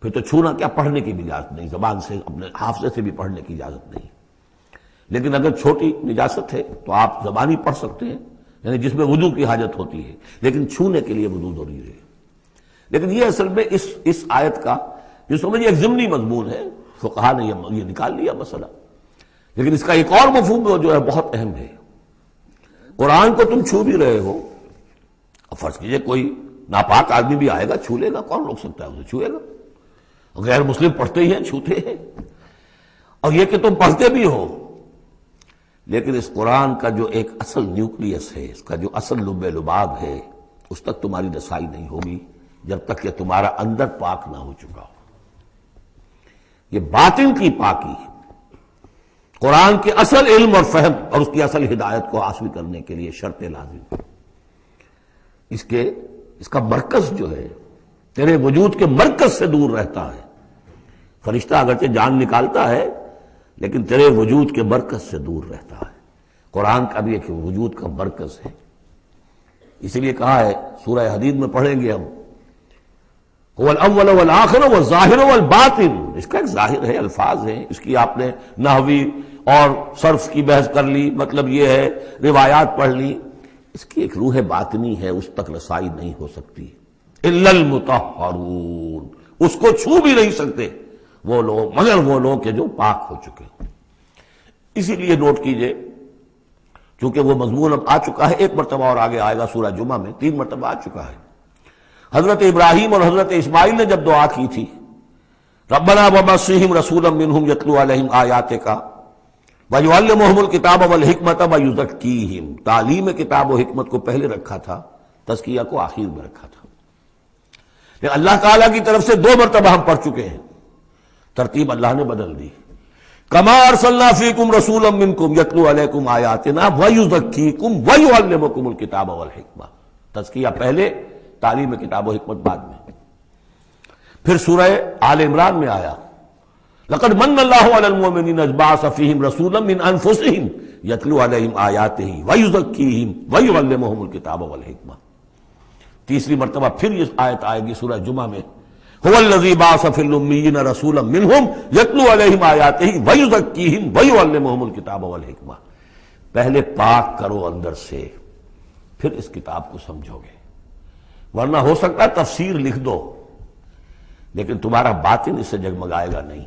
پھر تو چھونا کیا، پڑھنے کی بھی اجازت نہیں، زبان سے اپنے حافظے سے بھی پڑھنے کی اجازت نہیں، لیکن اگر چھوٹی نجاست ہے تو آپ زبانی پڑھ سکتے ہیں، یعنی جس میں وضو کی حاجت ہوتی ہے، لیکن چھونے کے لیے وضو ضروری ہے۔ لیکن یہ اصل میں اس آیت کا جو سمجھے ایک ضمنی مضمون ہے، فقہا نے یہ نکال لیا مسئلہ، لیکن اس کا ایک اور مفہوم جو ہے بہت اہم ہے۔ قرآن کو تم چھو بھی رہے ہو، اور فرض کیجئے کوئی ناپاک آدمی بھی آئے گا چھو لے گا، کون روک سکتا ہے اسے، چھوئے گا، غیر مسلم پڑھتے ہی ہیں، چھوتے ہیں، اور یہ کہ تم پڑھتے بھی ہو، لیکن اس قرآن کا جو ایک اصل نیوکلیس ہے، اس کا جو اصل لب لباب ہے، اس تک تمہاری رسائی نہیں ہوگی جب تک کہ تمہارا اندر پاک نہ ہو چکا ہو۔ یہ باطن کی پاکی قرآن کے اصل علم اور فہم اور اس کی اصل ہدایت کو حاصل کرنے کے لیے شرط لازم، اس کا مرکز جو ہے تیرے وجود کے مرکز سے دور رہتا ہے۔ فرشتہ اگرچہ جان نکالتا ہے لیکن تیرے وجود کے مرکز سے دور رہتا ہے۔ قرآن کا بھی ایک وجود کا مرکز ہے، اسی لیے کہا ہے سورہ حدید میں پڑھیں گے ہم، هو الاول والآخر والظاہر والباطن، اس کا ایک ظاہر ہے، الفاظ ہیں، اس کی آپ نے نحوی اور صرف کی بحث کر لی، مطلب یہ ہے روایات پڑھ لی، اس کی ایک روح باطنی ہے، اس تک رسائی نہیں ہو سکتی الا المطہرون، اس کو چھو بھی نہیں سکتے وہ لوگ مگر وہ لوگ کہ جو پاک ہو چکے۔ اسی لیے نوٹ کیجئے، چونکہ وہ مضمون اب آ چکا ہے، ایک مرتبہ اور آگے آئے گا سورہ جمعہ میں، 3 مرتبہ آ چکا ہے۔ حضرت ابراہیم اور حضرت اسماعیل نے جب دعا کی تھی ربنا وبعث فیہم رسولا منہم یتلو علیہم آیاتک وَيُعَلِّمُهُمُ الْكِتَابَ وَالْحِکْمَةَ وَيُزَکِّیہم، تعلیم کتاب و حکمت کو پہلے رکھا تھا، تزکیہ کو آخر میں رکھا تھا۔ لیکن اللہ تعالیٰ کی طرف سے 2 مرتبہ ہم پڑھ چکے ہیں، ترتیب اللہ نے بدل دی۔ کما ارسلنا فیکم رسولا منکم یتلو علیکم آیاتنا ویزکیکم ویعلمکم الکتاب والحکمہ، تزکیہ پہلے، تعلیم کتاب و حکمت بعد میں۔ پھر سورہ آل عمران میں آیا لقد من اللہ علی المؤمنین اذ بعث فیہم رسولا من انفسہم یتلو علیہم آیاتہ ویزکیہم ویعلمہم الکتاب والحکمہ۔ تیسری مرتبہ پھر یہ آیت آئے گی سورہ جمعہ میں، هو الذی بعث فی الامیین رسولا منہم یتلو علیہم آیاتہ ویزکیہم ویعلمہم الکتاب والحکمہ۔ پہلے پاک کرو اندر سے، پھر اس کتاب کو سمجھو گے، ورنہ ہو سکتا ہے تفسیر لکھ دو لیکن تمہارا باطن اس سے جگمگائے گا نہیں،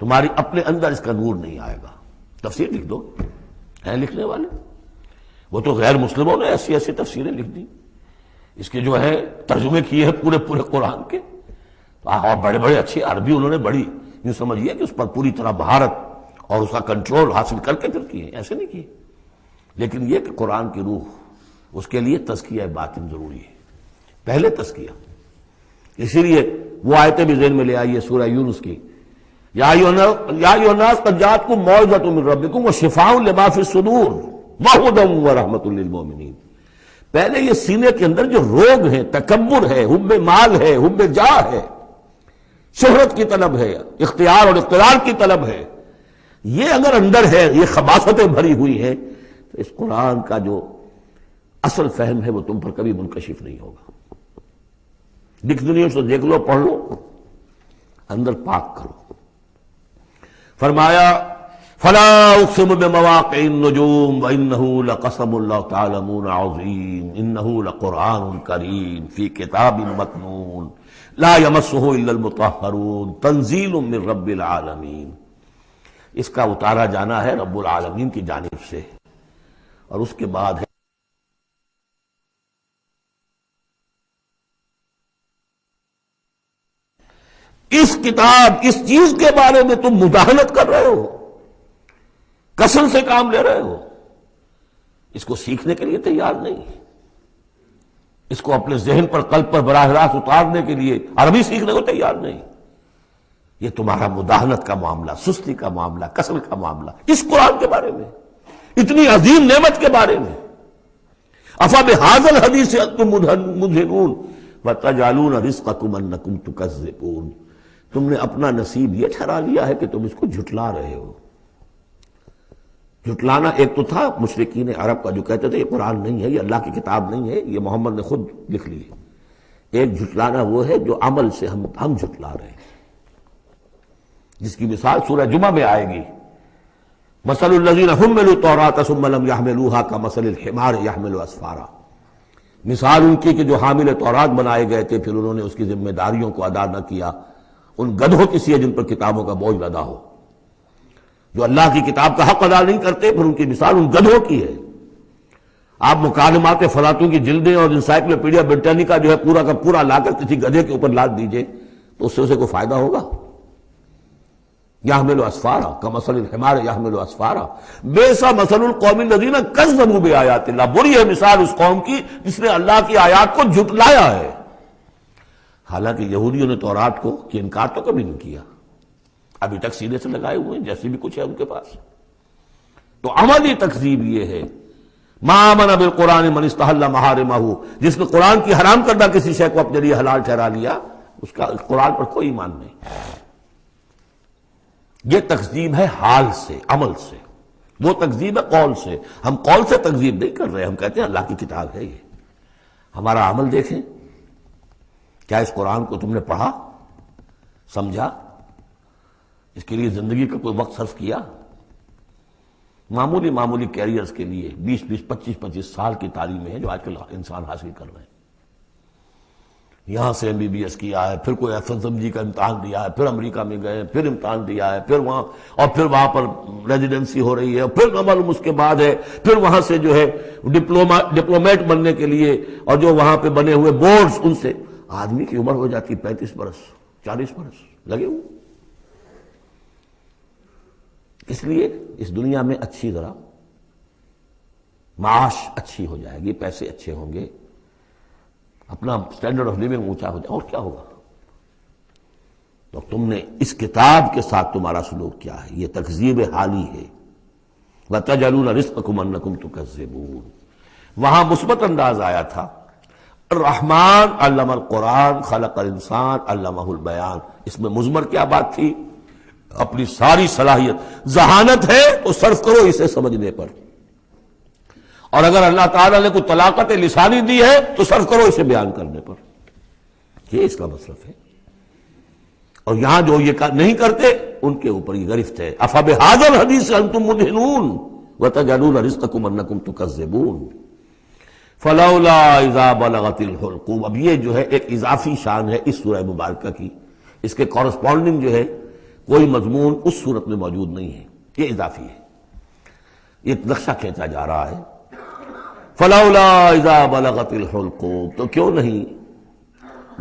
تمہاری اپنے اندر اس کا نور نہیں آئے گا۔ تفسیر لکھ دو، ہیں لکھنے والے، وہ تو غیر مسلموں نے ایسی ایسی تفسیریں لکھ دی، اس کے جو ہے ترجمے کیے ہیں پورے پورے قرآن کے، اور بڑے بڑے اچھی عربی انہوں نے بڑی یوں سمجھیے کہ اس پر پوری طرح مہارت اور اس کا کنٹرول حاصل کر کے پھر کیے، ایسے نہیں کیے۔ لیکن یہ کہ قرآن کی روح، اس کے لیے تزکیہ باطن ضروری ہے، پہلے تزکیہ۔ اسی لیے وہ آیتیں بھی ذہن میں لے آئیے سورہ یونس کی، یا ایھا الناس قد جاءتکم موعظۃ من ربکم وشفاء لما فی الصدور وہدی ورحمۃ للمؤمنین۔ پہلے یہ سینے کے اندر جو روگ ہے، تکبر ہے، حب مال ہے، حب جاہ ہے، شہرت کی طلب ہے، اختیار اور اقتدار کی طلب ہے، یہ اگر اندر ہے، یہ خباثتیں بھری ہوئی ہیں، تو اس قرآن کا جو اصل فہم ہے وہ تم پر کبھی منکشف نہیں ہوگا۔ ڈکشنریوں سے دیکھ لو، پڑھ لو، اندر پاک کرو۔ فرمایا فلا اقسم بمواقع النجوم وانه لقسم لو تعلمون عظیم انه لقرآن کریم فی کتاب مکنون لا یمسہ الا المطہرون تنزیل من رب العالمین۔ اس کا اتارا جانا ہے رب العالمین کی جانب سے، اور اس کے بعد ہے اس کتاب، اس چیز کے بارے میں تم مداہنت کر رہے ہو، کسل سے کام لے رہے ہو، اس کو سیکھنے کے لیے تیار نہیں، اس کو اپنے ذہن پر، قلب پر براہ راست اتارنے کے لیے عربی سیکھنے کو تیار نہیں۔ یہ تمہارا مداہنت کا معاملہ، سستی کا معاملہ، کسل کا معاملہ، اس قرآن کے بارے میں، اتنی عظیم نعمت کے بارے میں۔ افبہذا الحدیث انتم مدہنون وتجعلون رزقکم انکم تکذبون۔ تم نے اپنا نصیب یہ ٹھہرا لیا ہے کہ تم اس کو جھٹلا رہے ہو۔ جھٹلانا ایک تو تھا مشرکین عرب کا جو کہتے تھے یہ قرآن نہیں ہے، یہ اللہ کی کتاب نہیں ہے، یہ محمد نے خود لکھ لی ہے۔ ایک جھٹلانا وہ ہے جو عمل سے ہم جھٹلا رہے ہیں، جس کی مثال سورہ جمعہ میں آئے گی، مثل الذین حملوا التوراۃ ثم لم يحملوها كمثل الحمار يحمل اسفارا۔ مثال ان کی کہ جو حامل تورات بنائے گئے تھے، پھر انہوں نے اس کی ذمہ داریوں کو ادا نہ کیا، ان گدھوں کی سی ہے جن پر کتابوں کا بوجھ لدا ہو۔ جو اللہ کی کتاب کا حق ادا نہیں کرتے، پھر ان کی مثال ان گدھوں کی ہے۔ آپ مکالمات فلاطوں کی جلدیں اور انسائکلوپیڈیا برٹانیکا جو ہے پورا کا پورا لا کر کسی گدھے کے اوپر لاد دیجئے تو اس سے اسے کوئی فائدہ ہوگا؟ یحمل اسفارا کمثل الحمار یحمل اسفارا بئس مثل القوم الذین کذبوا بآیات اللہ۔ بری ہے مثال اس قوم کی جس نے اللہ کی آیات کو جھٹلایا ہے۔ حالانکہ یہودیوں نے تورات کو کہ انکار تو کبھی نہیں کیا، ابھی تک سینے سے لگائے ہوئے ہیں جیسے بھی کچھ ہے ان کے پاس۔ تو عملی تکذیب یہ ہے، ما آمن بالقرآن من استحل محارمہ، جس نے قرآن کی حرام کردہ کسی شے کو اپنے لیے حلال ٹھہرا لیا، اس کا قرآن پر کوئی ایمان نہیں۔ یہ تکذیب ہے حال سے، عمل سے، وہ تکذیب ہے قول سے۔ ہم قول سے تکذیب نہیں کر رہے، ہم کہتے ہیں اللہ کی کتاب ہے یہ۔ ہمارا عمل دیکھیں، کیا اس قرآن کو تم نے پڑھا، سمجھا، اس کے لیے زندگی کا کوئی وقت صرف کیا؟ معمولی کیریئرز کے لیے 20 25 سال کی تعلیمیں ہیں جو آج کل انسان حاصل کر رہے ہیں۔ یہاں سے MBBS کیا ہے، پھر کوئی FSMG کا امتحان دیا ہے، پھر امریکہ میں گئے، پھر امتحان دیا ہے، پھر وہاں، اور پھر وہاں پر ریزیڈنسی ہو رہی ہے، پھر معلوم اس کے بعد ہے، پھر وہاں سے جو ہے ڈپلومیٹ بننے کے لیے، اور جو وہاں پہ بنے ہوئے بورڈز، ان سے آدمی کی عمر ہو جاتی 35 برس 40 برس لگے ہوئے۔ اس لیے اس دنیا میں اچھی ذرا معاش اچھی ہو جائے گی، پیسے اچھے ہوں گے، اپنا سٹینڈرڈ آف لیونگ اونچا ہو جائے، اور کیا ہوگا؟ تو تم نے اس کتاب کے ساتھ تمہارا سلوک کیا ہے، یہ تکذیب حالی ہے۔ وَتَجْعَلُونَ رِزْقَكُمْ أَنَّكُمْ تُكَذِّبُونَ، وہاں مثبت انداز آیا تھا، الرحمن علم القرآن خلق الانسان علمہ البیان، اس میں مضمر کیا بات تھی؟ اپنی ساری صلاحیت، ذہانت ہے تو صرف کرو اسے سمجھنے پر، اور اگر اللہ تعالیٰ نے کوئی طلاقت لسانی دی ہے تو صرف کرو اسے بیان کرنے پر، یہ اس کا مصرف ہے۔ اور یہاں جو یہ نہیں کرتے ان کے اوپر یہ گرفت ہے، افبہذا الحدیث انتم مدہنون وتجعلون رزقکم انکم تکذبون فلولا اذا بلغت الحلقوم۔ اب یہ جو ہے ایک اضافی شان ہے اس سورہ مبارکہ کی، اس کے کورسپونڈنگ جو ہے کوئی مضمون اس صورت میں موجود نہیں ہے، یہ اضافی ہے، یہ نقشہ کھینچا جا رہا ہے۔ فلولا اذا بلغت الحلقوم، تو کیوں نہیں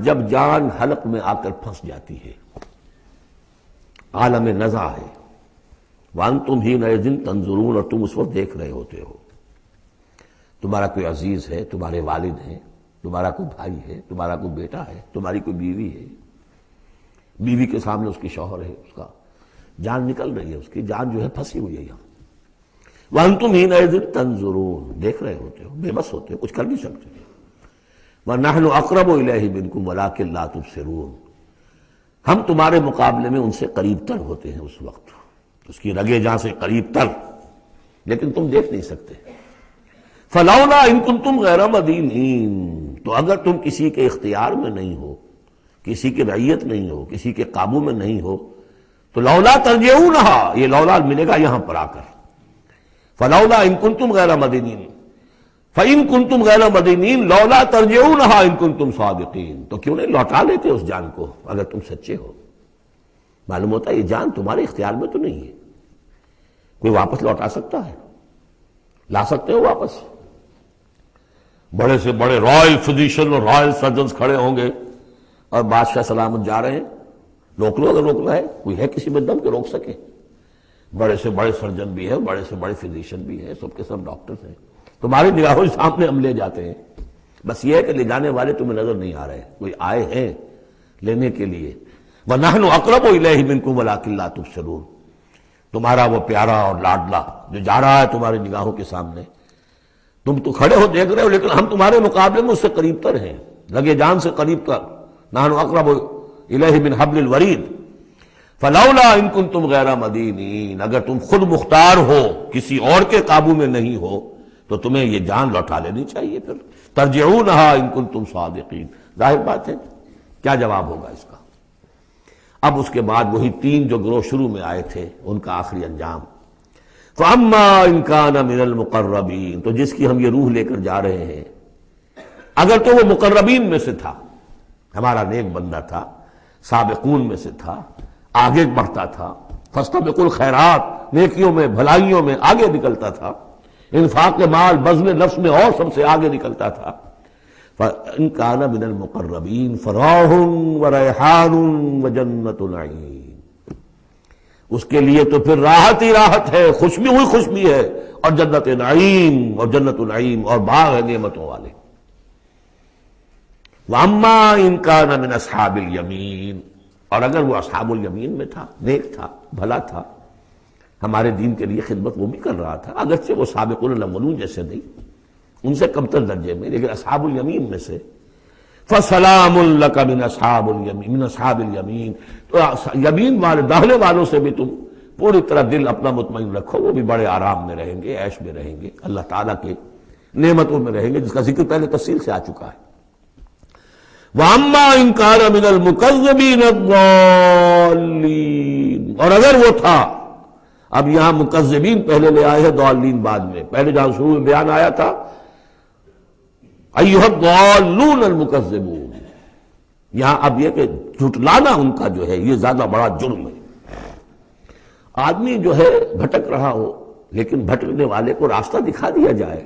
جب جان حلق میں آ کر پھنس جاتی ہے، عالم نزع ہے، وانتم حینئذ تنظرون، اور تم اس وقت دیکھ رہے ہوتے ہو، تمہارا کوئی عزیز ہے، تمہارے والد ہیں، تمہارا کوئی بھائی ہے، تمہارا کوئی بیٹا ہے، تمہاری کوئی بیوی ہے، بیوی کے سامنے اس کی شوہر ہے، اس کا جان نکل رہی ہے، اس کی جان جو ہے پھنسی ہوئی ہے یہاں، وانتم حینئذ تنظرون، دیکھ رہے ہوتے ہو، بے بس ہوتے ہو، کچھ کر نہیں سکتے، وَنَحْنُ أَقْرَبُ إِلَيْهِ مِنْكُمْ وَلَٰكِن لَا تُبْصِرُونَ، ہم تمہارے مقابلے میں ان سے قریب تر ہوتے ہیں اس وقت، اس کی رگے جاں سے قریب تر، لیکن تم دیکھ نہیں سکتے۔ فلولا ان کنتم غیر مدینین، تو اگر تم کسی کے اختیار میں نہیں ہو، کسی کی رعیت نہیں ہو، کسی کے قابو میں نہیں ہو، تو لولا ترجعونہا، یہ لولا ملے گا یہاں پر آ کر، فلولا ان کنتم غیر مدینین، فَإِن كُنتُمْ غَيْرَ مَدِينِينَ لَوْلَا تَرْجِعُونَهَا إِن كُنتُمْ صَادِقِينَ، تو کیوں نہیں لوٹا لیتے اس جان کو اگر تم سچے ہو؟ معلوم ہوتا ہے یہ جان تمہارے اختیار میں تو نہیں ہے، کوئی واپس لوٹا سکتا ہے؟ لا سکتے ہو واپس؟ بڑے سے بڑے رائل فزیشین اور رائل سرجنز کھڑے ہوں گے اور بادشاہ سلامت جا رہے ہیں، روک لو اگر روکنا ہے، کوئی ہے کسی میں دم کے روک سکے؟ بڑے سے بڑے سرجن بھی ہے، بڑے سے بڑے فزیشین بھی ہے، سب کے سب ڈاکٹرز ہیں، تمہاری نگاہوں کے سامنے ہم لے جاتے ہیں، بس یہ ہے کہ لے جانے والے تمہیں نظر نہیں آ رہے، کوئی آئے ہیں لینے کے لیے۔ وَنَحْنُ أَقْرَبُ إِلَيْهِ مِنْكُمْ وَلَٰكِن لَا تُبْصِرُونَ، تمہارا وہ پیارا اور لاڈلا جو جا رہا ہے تمہاری نگاہوں کے سامنے، تم تو کھڑے ہو دیکھ رہے ہو، لیکن ہم تمہارے مقابلے میں اس سے قریب تر ہیں، لگے جان سے قریب تر، نَحْنُ أَقْرَبُ إِلَيْهِ مِنْ حَبْلِ الْوَرِيدِ فَلَوْلَا إِن كُنتُمْ غَيْرَ مَدِينِينَ، اگر تم خود مختار ہو، کسی اور کے قابو میں نہیں ہو، تو تمہیں یہ جان لوٹا لینی چاہیے، پھر ترجعونہا ان کنتم صادقین۔ ظاہر بات ہے کیا جواب ہوگا اس کا؟ اب اس کے بعد وہی تین جو گروہ شروع میں آئے تھے ان کا آخری انجام، فَأَمَّا إِن كَانَ مِنَ الْمُقَرَّبِينَ، تو جس کی ہم یہ روح لے کر جا رہے ہیں، اگر تو وہ مقربین میں سے تھا، ہمارا نیک بندہ تھا، سابقون میں سے تھا، آگے بڑھتا تھا، فاستبقوا الخیرات، نیکیوں میں بھلائیوں میں آگے نکلتا تھا، انفاق مال بذل نفس میں اور سب سے آگے نکلتا تھا، فَإِن كَانَ مِنَ الْمُقَرَّبِينَ فَرَوْحٌ وَرَيْحَانٌ وَجَنَّتُ نَعِيمٍ، اس کے لیے تو پھر راحت ہی راحت ہے، خوشبی ہوئی خوشبی ہے، اور جنت نعیم، اور جنت نعیم اور باغ ہے نعمتوں والے۔ وَأَمَّا إِن كَانَ مِنْ أَصْحَابِ الْيَمِينِ، اور اگر وہ اصحاب الیمین میں تھا، نیک تھا، بھلا تھا، ہمارے دین کے لیے خدمت وہ بھی کر رہا تھا، اگرچہ وہ سابقون الاولون جیسے نہیں، ان سے کم تر درجے میں، لیکن اصحاب الیمین میں سے، فَسَلَامٌ لَكَ مِنْ أَصْحَابِ الْيَمِينِ، تو یمین والے داہنے والوں سے بھی تم پوری طرح دل اپنا مطمئن رکھو، وہ بھی بڑے آرام میں رہیں گے، عیش میں رہیں گے، اللہ تعالیٰ کے نعمتوں میں رہیں گے، جس کا ذکر پہلے تفصیل سے آ چکا ہے۔ وَأَمَّا إِن كَانَ مِنَ الْمُكَذِّبِينَ الضَّالِّينَ، اور اگر وہ تھا، اب یہاں مکذبین پہلے لے آئے ہیں، ضالین بعد میں، پہلے جہاں شروع میں بیان آیا تھا ایھا الضالون المکذبون، یہاں اب یہ کہ جھٹلانا ان کا جو ہے یہ زیادہ بڑا جرم ہے۔ آدمی جو ہے بھٹک رہا ہو لیکن بھٹکنے والے کو راستہ دکھا دیا جائے،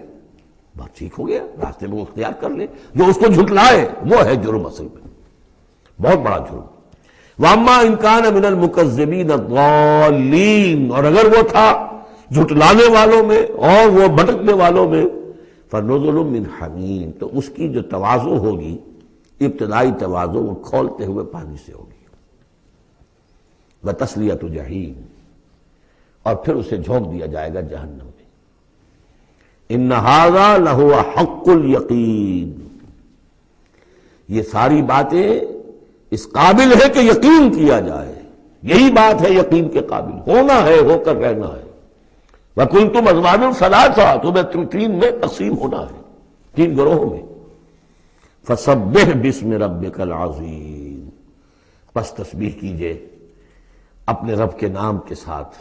بات ٹھیک ہو گیا، راستے میں وہ اختیار کر لے، جو اس کو جھٹلائے وہ ہے جرم، اصل میں بہت بڑا جرم۔ واما ان کان من المکذبین الضالین، اور اگر وہ تھا جھٹلانے والوں میں اور وہ بھٹکنے والوں میں، فنزل من حمیم، تو اس کی جو تواضع ہوگی، ابتدائی تواضع، وہ کھولتے ہوئے پانی سے ہوگی، وتصلیۃ جحیم، اور پھر اسے جھونک دیا جائے گا جہنم میں۔ ان ھذا لہو حق الیقین، یہ ساری باتیں اس قابل ہے کہ یقین کیا جائے، یہی بات ہے یقین کے قابل، ہونا ہے، ہو کر رہنا ہے۔ وَكُنْتُمْ أَزْوَاجًا ثَلَاثًا، تمہیں تین میں تقسیم ہونا ہے، تین گروہوں میں۔ فَسَبِّحْ بِاسْمِ رَبِّكَ الْعَظِيمِ، پس تسبیح کیجئے اپنے رب کے نام کے ساتھ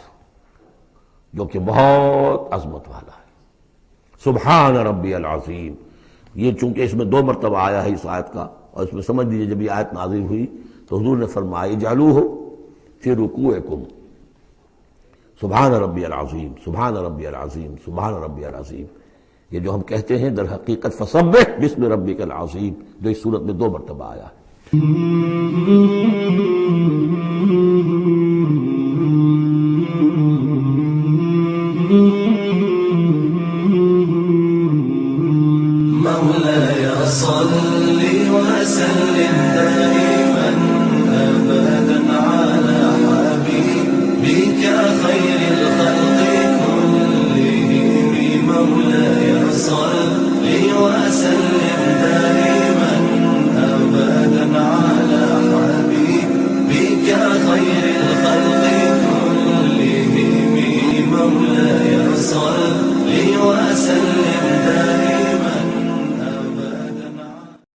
جو کہ بہت عظمت والا ہے۔ سبحان ربی العظیم، یہ چونکہ اس میں 2 مرتبہ آیا ہے اس آیت کا، اور اس میں سمجھ لیجیے جب یہ آیت نازل ہوئی تو حضور نے فرمایا اجعلوہ فی رکوعکم، سبحان ربی العظیم، سبحان ربی العظیم، سبحان ربی العظیم، یہ جو ہم کہتے ہیں در حقیقت فسبح باسم ربک العظیم، جو اس صورت میں 2 مرتبہ آیا ہے۔ مولاي صل وسلم دائما أبدا على حبيبك خير الخلق كلهم، مولاي صل وسلم دائما أبدا على حبيبك خير الخلق كلهم، مولاي صل وسلم